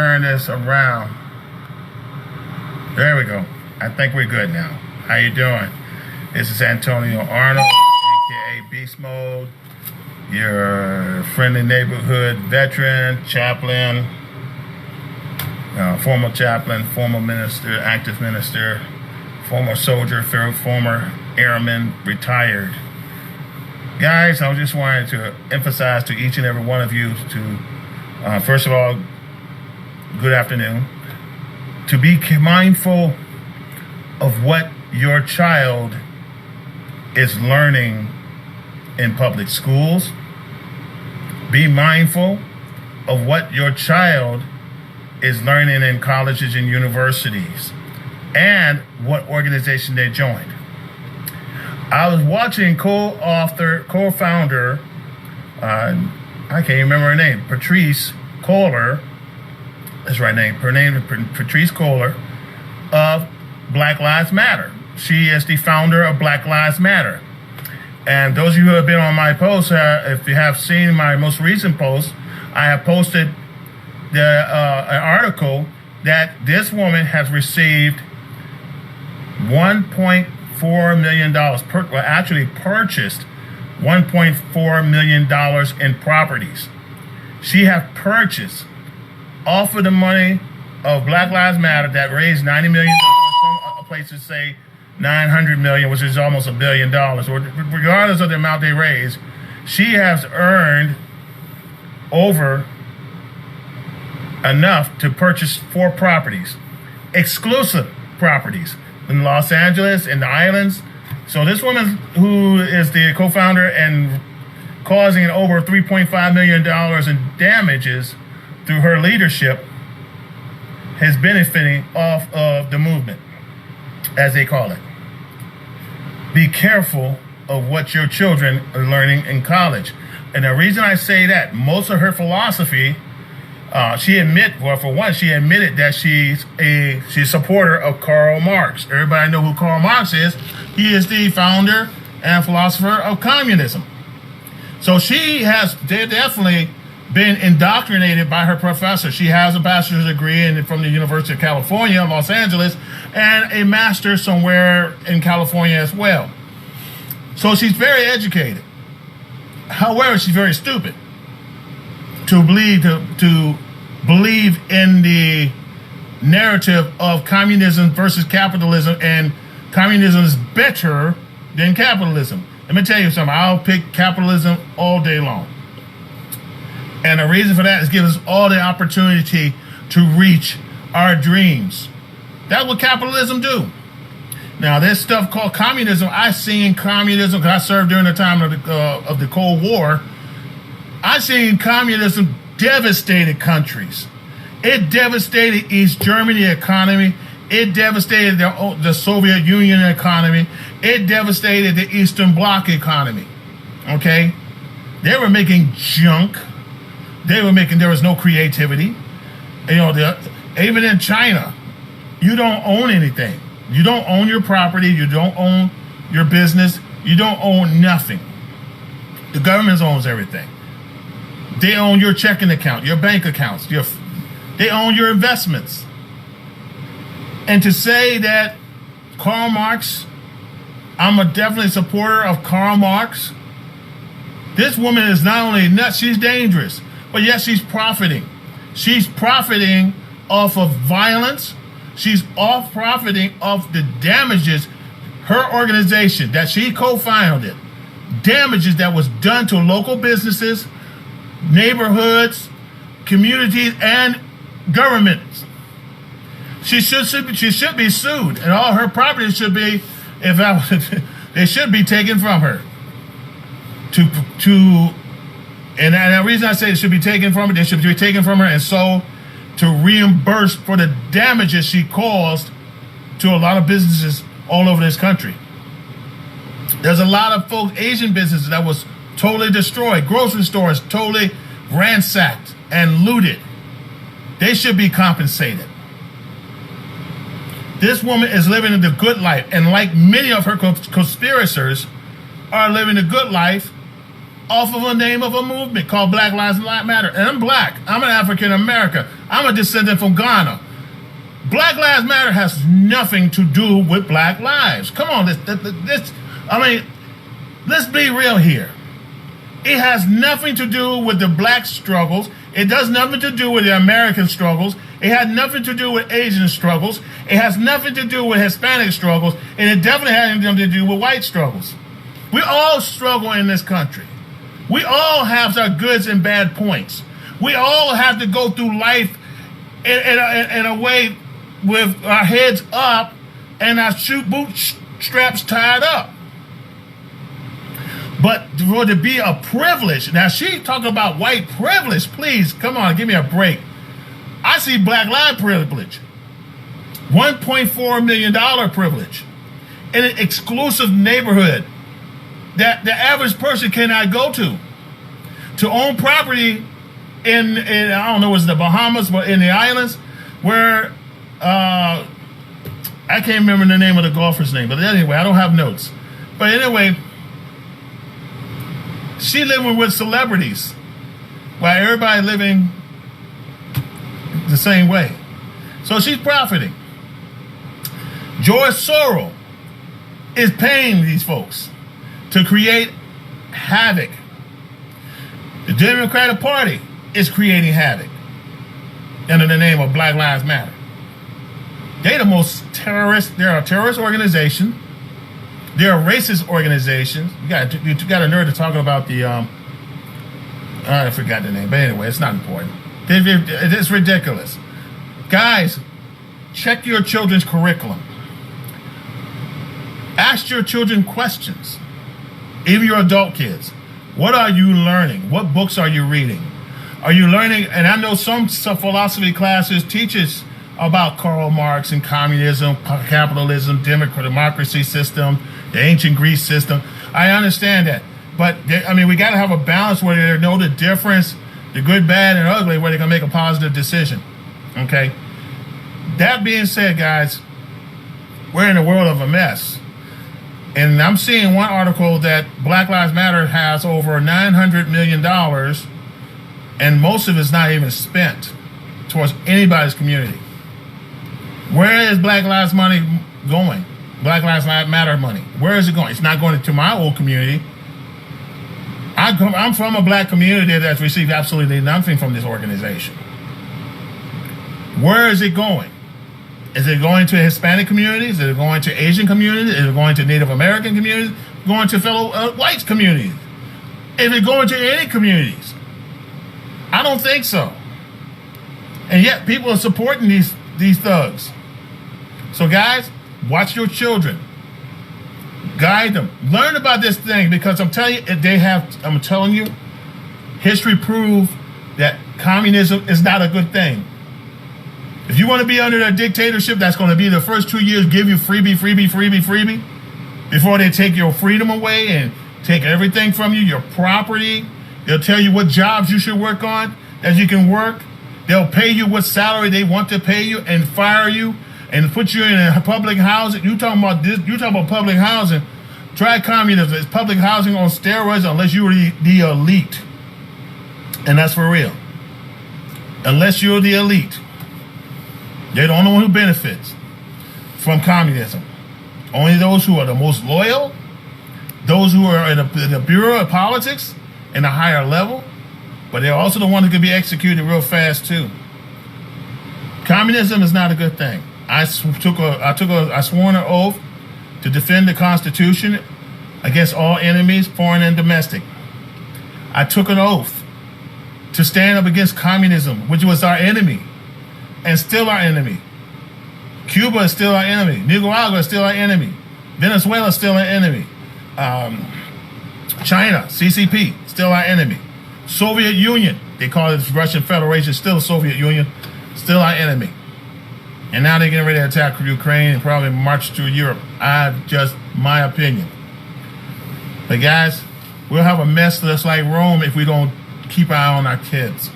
Turn this around. There we go. I think we're good now. How you doing? This is Antonio Arnold, aka Beast Mode, your friendly neighborhood veteran, chaplain, former chaplain, former minister, active minister, former soldier, former airman, retired. Guys, I just wanted to emphasize to each and every one of you to, first of all, good afternoon, to be mindful of what your child is learning in public schools. Be mindful of what your child is learning in colleges and universities and what organization they joined. I was watching co-founder, I can't remember her name, Patrisse Khan-Cullors, that's right name. Her name is Patrisse Khan-Cullors of Black Lives Matter. She is the founder of Black Lives Matter. And those of you who have been on my posts, if you have seen my most recent post, I have posted an article that this woman has received $1.4 million, actually purchased $1.4 million in properties. She has purchased off of the money of Black Lives Matter that raised $90 million. Some places say $900 million, which is almost $1 billion. Regardless of the amount they raise, she has earned over enough to purchase 4 properties, exclusive properties in Los Angeles, in the islands. So this woman, who is the co-founder and causing over $3.5 million in damages through her leadership, is benefiting off of the movement, as they call it. Be careful of what your children are learning in college. And the reason I say that, most of her philosophy, she admitted that she's a supporter of Karl Marx. Everybody know who Karl Marx is. He is the founder and philosopher of communism. So she has definitely been indoctrinated by her professor. She has a bachelor's degree from the University of California, Los Angeles, and a master's somewhere in California as well. So she's very educated. However, she's very stupid to believe in the narrative of communism versus capitalism, and communism is better than capitalism. Let me tell you something. I'll pick capitalism all day long. And the reason for that is give us all the opportunity to reach our dreams. That's what capitalism do. Now, this stuff called communism, I seen communism, because I served during the time of the Cold War. I seen communism devastated countries. It devastated East Germany economy. It devastated the Soviet Union economy. It devastated the Eastern Bloc economy. Okay? They were making junk. There was no creativity. Even in China, you don't own anything. You don't own your property. You don't own your business. You don't own nothing. The government owns everything. They own your checking account, your bank accounts. They own your investments. And to say that Karl Marx, I'm a definitely supporter of Karl Marx. This woman is not only nuts, she's dangerous. But yes, she's profiting. She's profiting off of violence. She's profiting off the damages her organization that she co-founded, damages that was done to local businesses, neighborhoods, communities, and governments. She should be sued, and all her property should be, they should be taken from her. And the reason I say it should be taken from her, they should be taken from her, and so to reimburse for the damages she caused to a lot of businesses all over this country. There's a lot of folks, Asian businesses, that was totally destroyed. Grocery stores totally ransacked and looted. They should be compensated. This woman is living the good life, and like many of her conspirators are living the good life off of a name of a movement called Black Lives Matter. And I'm black. I'm an African American. I'm a descendant from Ghana. Black Lives Matter has nothing to do with black lives. Come on, let's be real here. It has nothing to do with the black struggles. It does nothing to do with the American struggles. It has nothing to do with Asian struggles. It has nothing to do with Hispanic struggles. And it definitely has nothing to do with white struggles. We all struggle in this country. We all have our goods and bad points. We all have to go through life in a way with our heads up and our bootstraps tied up. But for it to be a privilege, now she talking about white privilege, please, come on, give me a break. I see black lives privilege, $1.4 million privilege in an exclusive neighborhood that the average person cannot go to own property in I don't know, it's the Bahamas, but in the islands where, I can't remember the name of the golfer's name, but anyway, I don't have notes. But anyway, she living with celebrities while everybody living the same way. So she's profiting. George Soros is paying these folks to create havoc. The Democratic Party is creating havoc under the name of Black Lives Matter. They're the most terrorist. They're a terrorist organization. They're a racist organization. You got a nerd to talking about the I forgot the name, but anyway, it's not important. It's ridiculous. Guys, check your children's curriculum. Ask your children questions. Even your adult kids. What are you learning? What books are you reading? Are you learning? And I know some philosophy classes teaches about Karl Marx and communism, capitalism, democracy system, the ancient Greece system. I understand that. But, we got to have a balance where they know the difference, the good, bad, and ugly, where they can make a positive decision. Okay? That being said, guys, we're in a world of a mess. And I'm seeing one article that Black Lives Matter has over $900 million, and most of it's not even spent towards anybody's community. Where is Black Lives money going? Black Lives Matter money. Where is it going? It's not going to my old community. I'm from a black community that's received absolutely nothing from this organization. Where is it going? Is it going to Hispanic communities? Is it going to Asian communities? Is it going to Native American communities? Going to fellow white communities? Is it going to any communities? I don't think so. And yet people are supporting these thugs. So guys, watch your children. Guide them. Learn about this thing, because I'm telling you, history proves that communism is not a good thing. If you want to be under a dictatorship, that's going to be the first 2 years, give you freebie, before they take your freedom away and take everything from you, your property. They'll tell you what jobs you should work on, that you can work. They'll pay you what salary they want to pay you and fire you and put you in a public housing. You talking about this? You talking about public housing? Try communism. It's public housing on steroids unless you're the elite, and that's for real. Unless you're the elite. They're the only one who benefits from communism. Only those who are the most loyal, those who are in the Bureau of Politics in a higher level, but they're also the ones who can be executed real fast too. Communism is not a good thing. I swore an oath to defend the Constitution against all enemies, foreign and domestic. I took an oath to stand up against communism, which was our enemy. And still our enemy. Cuba is still our enemy. Nicaragua is still our enemy. Venezuela is still our enemy. China, CCP, still our enemy. Soviet Union, they call it Russian Federation, still the Soviet Union, still our enemy. And now they're getting ready to attack Ukraine and probably march through Europe. Just my opinion. But guys, we'll have a mess that's like Rome if we don't keep an eye on our kids.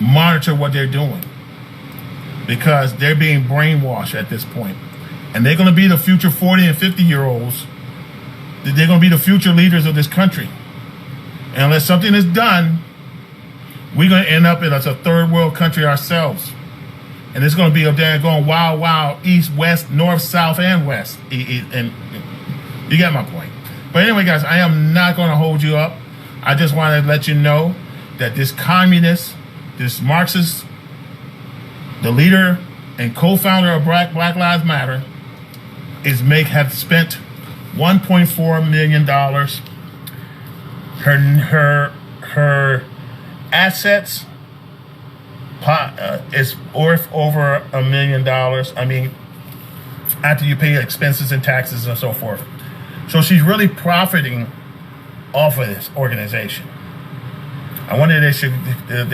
Monitor what they're doing. Because they're being brainwashed at this point. And they're going to be the future 40 and 50-year-olds. They're going to be the future leaders of this country. And unless something is done, we're going to end up as a third world country ourselves. And it's going to be up there going wild, wild, east, west, north, south, and west. And you get my point. But anyway, guys, I am not going to hold you up. I just want to let you know that this communist, this Marxist, the leader and co-founder of Black Lives Matter, has spent $1.4 million. Her assets is worth over $1 million. I mean, after you pay expenses and taxes and so forth. So she's really profiting off of this organization. I wonder if the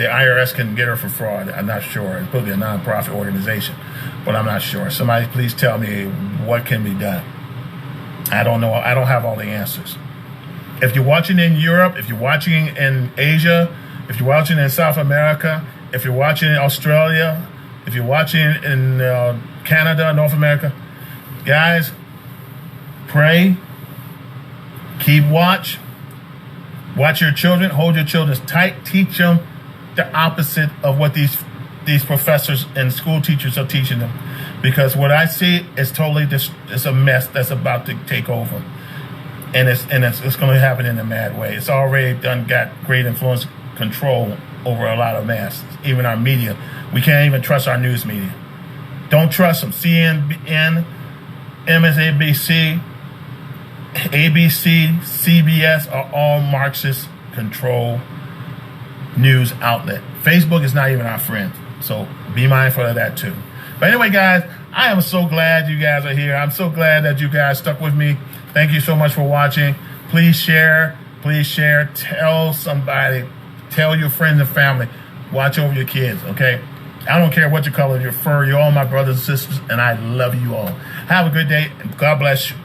IRS can get her for fraud. I'm not sure. It's probably a non-profit organization, but I'm not sure. Somebody please tell me what can be done. I don't know. I don't have all the answers. If you're watching in Europe, if you're watching in Asia, if you're watching in South America, if you're watching in Australia, if you're watching in Canada, North America, guys, pray, keep watch. Watch your children, hold your children tight, teach them the opposite of what these professors and school teachers are teaching them. Because what I see is totally it's a mess that's about to take over. And it's going to happen in a mad way. It's already got great influence control over a lot of masses, even our media. We can't even trust our news media. Don't trust them. CNN, MSNBC, ABC, CBS are all Marxist control news outlet. Facebook is not even our friend. So be mindful of that too. But anyway, guys, I am so glad you guys are here. I'm so glad that you guys stuck with me. Thank you so much for watching. Please share. Please share. Tell somebody. Tell your friends and family. Watch over your kids, okay? I don't care what your color, your fur. You're all my brothers and sisters, and I love you all. Have a good day, and God bless you.